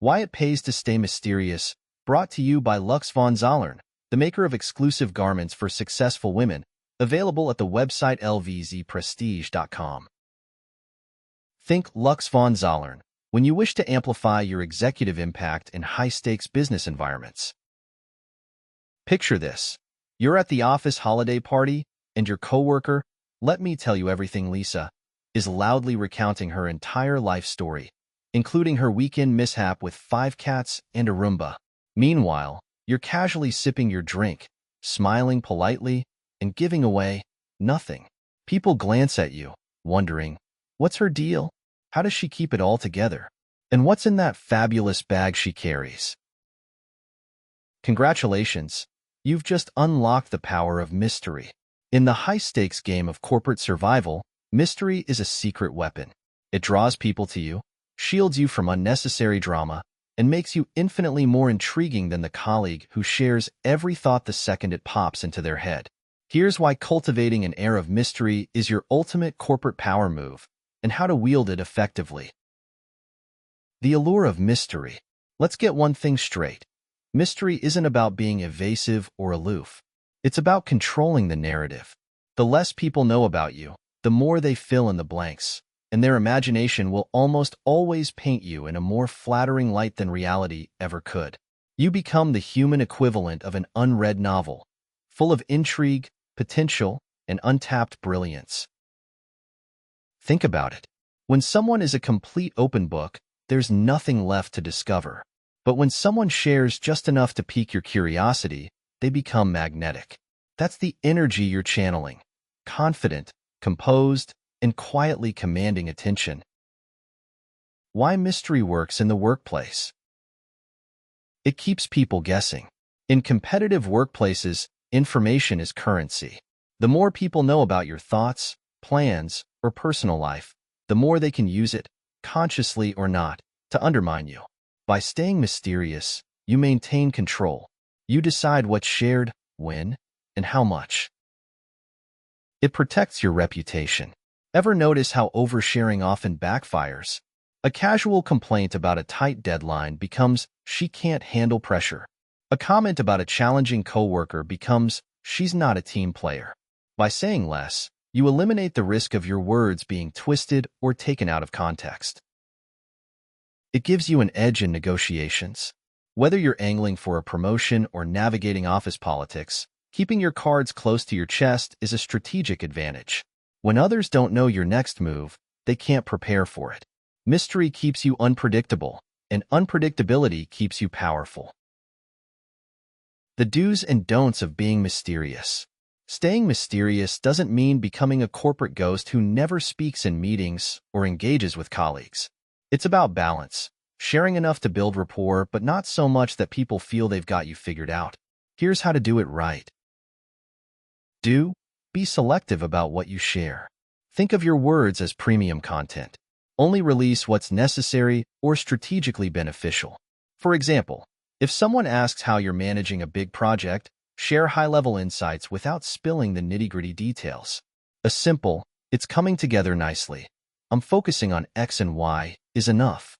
Why it pays to stay mysterious, brought to you by Lux von Zollern, the maker of exclusive garments for successful women, available at the website lvzprestige.com. Think Lux von Zollern when you wish to amplify your executive impact in high-stakes business environments. Picture this. You're at the office holiday party, and your coworker, let me tell you everything Lisa, is loudly recounting her entire life story, including her weekend mishap with 5 cats and a Roomba. Meanwhile, you're casually sipping your drink, smiling politely, and giving away nothing. People glance at you, wondering, what's her deal? How does she keep it all together? And what's in that fabulous bag she carries? Congratulations, you've just unlocked the power of mystery. In the high-stakes game of corporate survival, mystery is a secret weapon. It draws people to you, shields you from unnecessary drama, and makes you infinitely more intriguing than the colleague who shares every thought the second it pops into their head. Here's why cultivating an air of mystery is your ultimate corporate power move, and how to wield it effectively. The allure of mystery. Let's get one thing straight. Mystery isn't about being evasive or aloof. It's about controlling the narrative. The less people know about you, the more they fill in the blanks, and their imagination will almost always paint you in a more flattering light than reality ever could. You become the human equivalent of an unread novel, full of intrigue, potential, and untapped brilliance. Think about it. When someone is a complete open book, there's nothing left to discover. But when someone shares just enough to pique your curiosity, they become magnetic. That's the energy you're channeling. Confident, composed, and quietly commanding attention. Why mystery works in the workplace? It keeps people guessing. In competitive workplaces, information is currency. The more people know about your thoughts, plans, or personal life, the more they can use it, consciously or not, to undermine you. By staying mysterious, you maintain control. You decide what's shared, when, and how much. It protects your reputation. Ever notice how oversharing often backfires? A casual complaint about a tight deadline becomes, she can't handle pressure. A comment about a challenging coworker becomes, she's not a team player. By saying less, you eliminate the risk of your words being twisted or taken out of context. It gives you an edge in negotiations. Whether you're angling for a promotion or navigating office politics, keeping your cards close to your chest is a strategic advantage. When others don't know your next move, they can't prepare for it. Mystery keeps you unpredictable, and unpredictability keeps you powerful. The do's and don'ts of being mysterious. Staying mysterious doesn't mean becoming a corporate ghost who never speaks in meetings or engages with colleagues. It's about balance, sharing enough to build rapport, but not so much that people feel they've got you figured out. Here's how to do it right. Be selective about what you share. Think of your words as premium content. Only release what's necessary or strategically beneficial. For example, if someone asks how you're managing a big project, share high-level insights without spilling the nitty-gritty details. A simple, it's coming together nicely, I'm focusing on X and Y, is enough.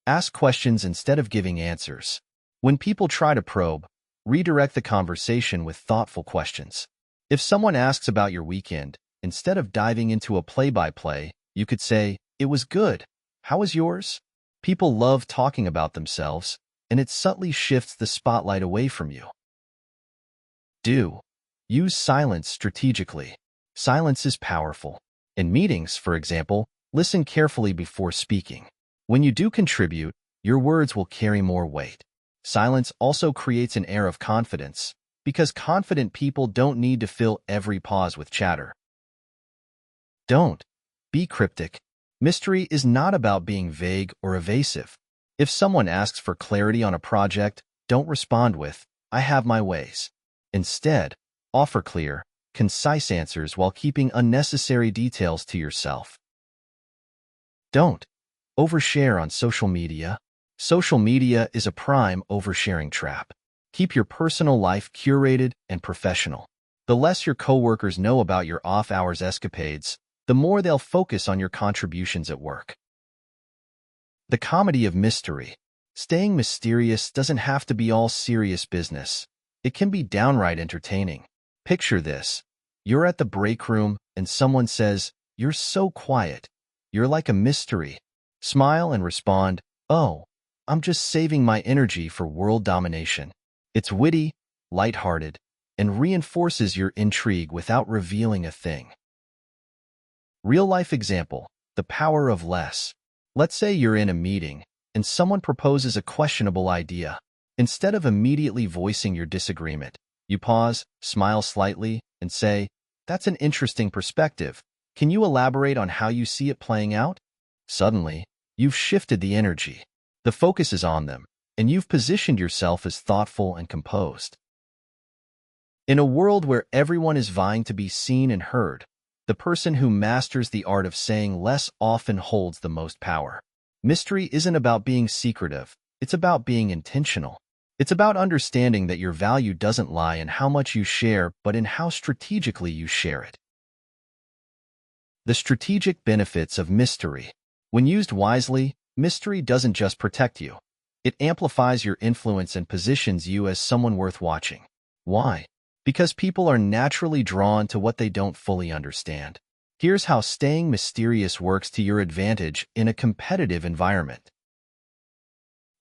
Ask questions instead of giving answers. When people try to probe, redirect the conversation with thoughtful questions. If someone asks about your weekend, instead of diving into a play-by-play, you could say, it was good. How was yours? People love talking about themselves, and it subtly shifts the spotlight away from you. Use silence strategically. Silence is powerful. In meetings, for example, listen carefully before speaking. When you do contribute, your words will carry more weight. Silence also creates an air of confidence, because confident people don't need to fill every pause with chatter. Don't be cryptic. Mystery is not about being vague or evasive. If someone asks for clarity on a project, don't respond with, I have my ways. Instead, offer clear, concise answers while keeping unnecessary details to yourself. Don't overshare on social media. Social media is a prime oversharing trap. Keep your personal life curated and professional. The less your coworkers know about your off-hours escapades, the more they'll focus on your contributions at work. The comedy of mystery. Staying mysterious doesn't have to be all serious business. It can be downright entertaining. Picture this. You're at the break room and someone says, "You're so quiet. You're like a mystery." Smile and respond, "Oh, I'm just saving my energy for world domination." It's witty, lighthearted, and reinforces your intrigue without revealing a thing. Real-life example, the power of less. Let's say you're in a meeting and someone proposes a questionable idea. Instead of immediately voicing your disagreement, you pause, smile slightly, and say, "That's an interesting perspective. Can you elaborate on how you see it playing out?" Suddenly, you've shifted the energy. The focus is on them, and you've positioned yourself as thoughtful and composed. In a world where everyone is vying to be seen and heard, the person who masters the art of saying less often holds the most power. Mystery isn't about being secretive, it's about being intentional. It's about understanding that your value doesn't lie in how much you share, but in how strategically you share it. The strategic benefits of mystery. When used wisely, mystery doesn't just protect you. It amplifies your influence and positions you as someone worth watching. Why? Because people are naturally drawn to what they don't fully understand. Here's how staying mysterious works to your advantage in a competitive environment.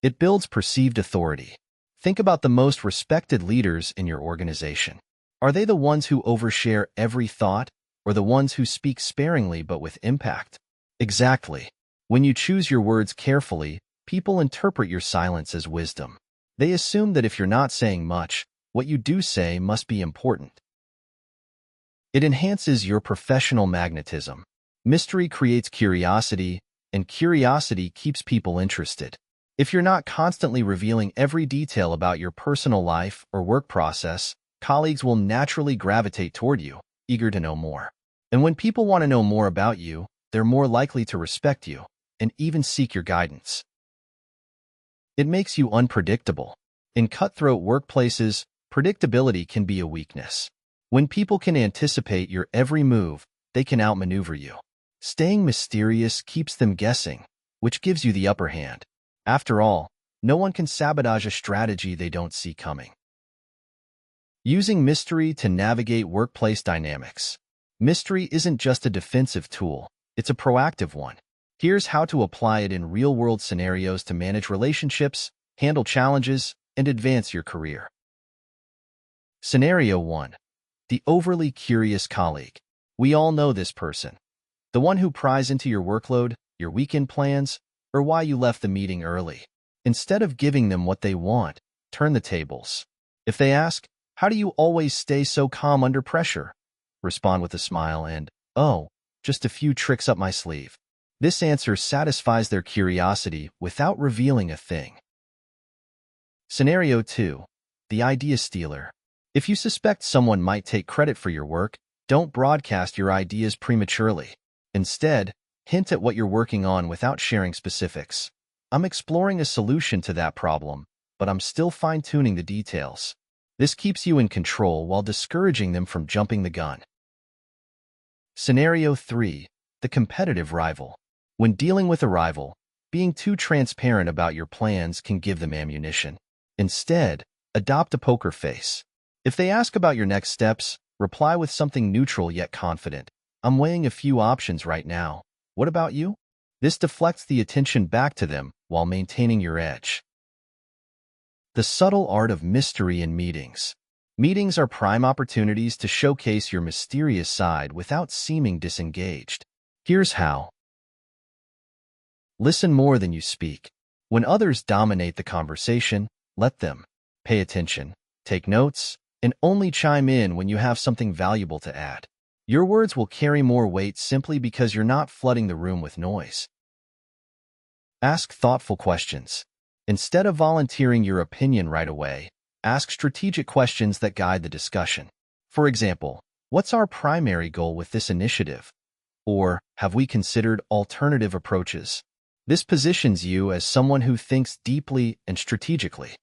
It builds perceived authority. Think about the most respected leaders in your organization. Are they the ones who overshare every thought, or the ones who speak sparingly but with impact? Exactly. When you choose your words carefully, people interpret your silence as wisdom. They assume that if you're not saying much, what you do say must be important. It enhances your professional magnetism. Mystery creates curiosity, and curiosity keeps people interested. If you're not constantly revealing every detail about your personal life or work process, colleagues will naturally gravitate toward you, eager to know more. And when people want to know more about you, they're more likely to respect you and even seek your guidance. It makes you unpredictable. In cutthroat workplaces, predictability can be a weakness. When people can anticipate your every move, they can outmaneuver you. Staying mysterious keeps them guessing, which gives you the upper hand. After all, no one can sabotage a strategy they don't see coming. Using mystery to navigate workplace dynamics. Mystery isn't just a defensive tool, it's a proactive one. Here's how to apply it in real-world scenarios to manage relationships, handle challenges, and advance your career. Scenario 1. The overly curious colleague. We all know this person. The one who pries into your workload, your weekend plans, or why you left the meeting early. Instead of giving them what they want, turn the tables. If they ask, "How do you always stay so calm under pressure?" respond with a smile and, "Oh, just a few tricks up my sleeve." This answer satisfies their curiosity without revealing a thing. Scenario 2. The idea stealer. If you suspect someone might take credit for your work, don't broadcast your ideas prematurely. Instead, hint at what you're working on without sharing specifics. "I'm exploring a solution to that problem, but I'm still fine-tuning the details." This keeps you in control while discouraging them from jumping the gun. Scenario 3. The competitive rival. When dealing with a rival, being too transparent about your plans can give them ammunition. Instead, adopt a poker face. If they ask about your next steps, reply with something neutral yet confident. "I'm weighing a few options right now. What about you?" This deflects the attention back to them while maintaining your edge. The subtle art of mystery in meetings. Meetings are prime opportunities to showcase your mysterious side without seeming disengaged. Here's how. Listen more than you speak. When others dominate the conversation, let them. Pay attention, take notes, and only chime in when you have something valuable to add. Your words will carry more weight simply because you're not flooding the room with noise. Ask thoughtful questions. Instead of volunteering your opinion right away, ask strategic questions that guide the discussion. For example, "What's our primary goal with this initiative?" Or, "Have we considered alternative approaches?" This positions you as someone who thinks deeply and strategically.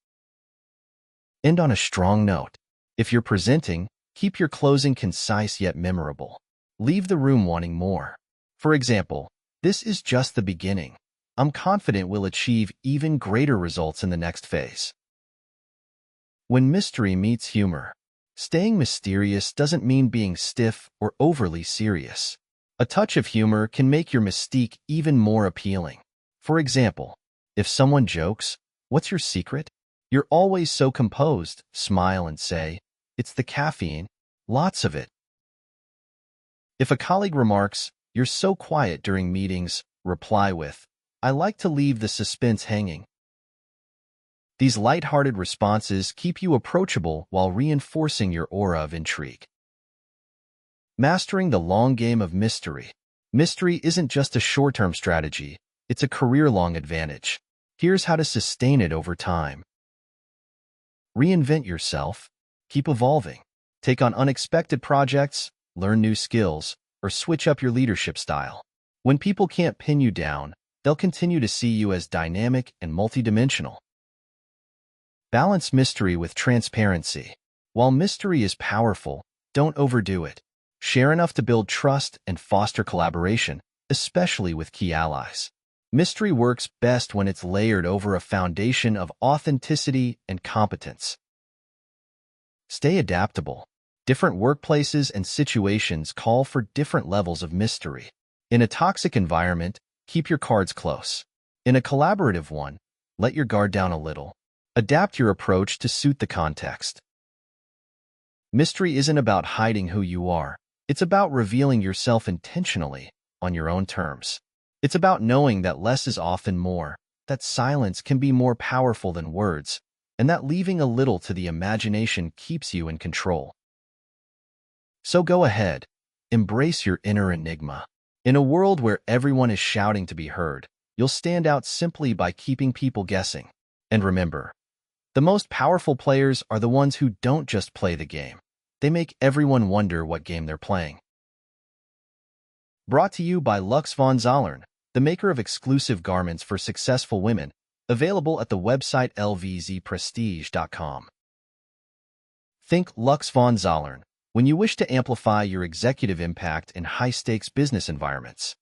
End on a strong note. If you're presenting, keep your closing concise yet memorable. Leave the room wanting more. For example, "This is just the beginning. I'm confident we'll achieve even greater results in the next phase. When mystery meets humor, staying mysterious doesn't mean being stiff or overly serious. A touch of humor can make your mystique even more appealing. For example, if someone jokes, "What's your secret?" You're always so composed, smile and say, "It's the caffeine, lots of it." If a colleague remarks, "You're so quiet during meetings," reply with, "I like to leave the suspense hanging." These light-hearted responses keep you approachable while reinforcing your aura of intrigue. Mastering the long game of mystery. Mystery isn't just a short-term strategy, it's a career-long advantage. Here's how to sustain it over time. Reinvent yourself. Keep evolving. Take on unexpected projects, learn new skills, or switch up your leadership style. When people can't pin you down, they'll continue to see you as dynamic and multidimensional. Balance mystery with transparency. While mystery is powerful, don't overdo it. Share enough to build trust and foster collaboration, especially with key allies. Mystery works best when it's layered over a foundation of authenticity and competence. Stay adaptable. Different workplaces and situations call for different levels of mystery. In a toxic environment, keep your cards close. In a collaborative one, let your guard down a little. Adapt your approach to suit the context. Mystery isn't about hiding who you are. It's about revealing yourself intentionally, on your own terms. It's about knowing that less is often more, that silence can be more powerful than words, and that leaving a little to the imagination keeps you in control. So go ahead, embrace your inner enigma. In a world where everyone is shouting to be heard, you'll stand out simply by keeping people guessing. And remember, the most powerful players are the ones who don't just play the game. They make everyone wonder what game they're playing. Brought to you by Lux von Zollern, the maker of exclusive garments for successful women, available at the website lvzprestige.com. Think Lux von Zollern when you wish to amplify your executive impact in high-stakes business environments.